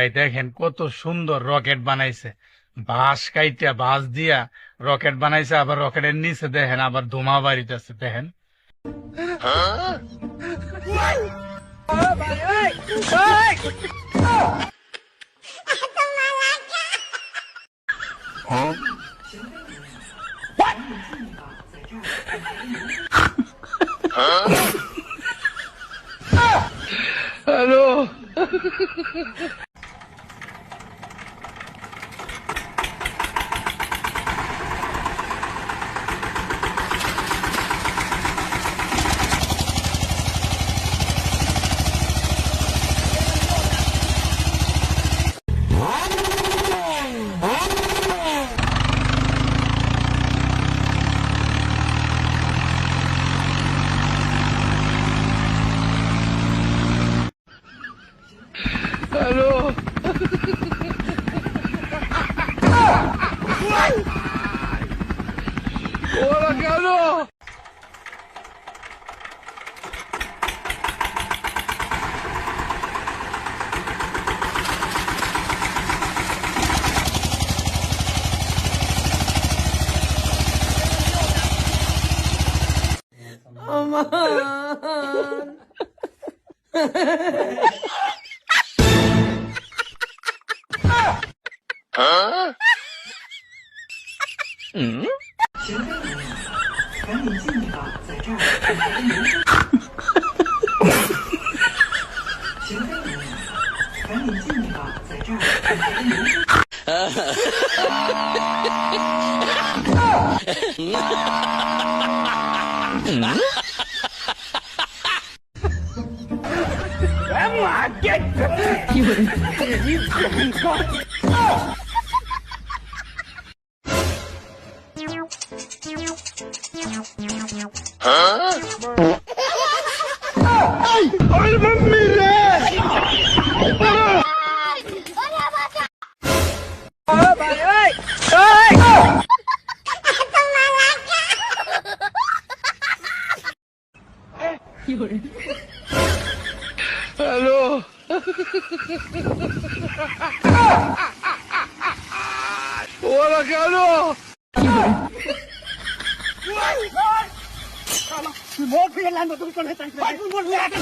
ভাই দেখেন কত সুন্দর রকেট বানাইছে। বাঁশ কাইটা বাঁশ দিয়া রকেট বানাইছে, আবার রকেটের নিচে দেখেন আবার ধোঁয়া বাড়িতেছে দেখেন। হ্যালো। হ্যালো। ওরা কেন? হ্যালো। ওরা কেন? More Finland, but we don't have time. Why do we want to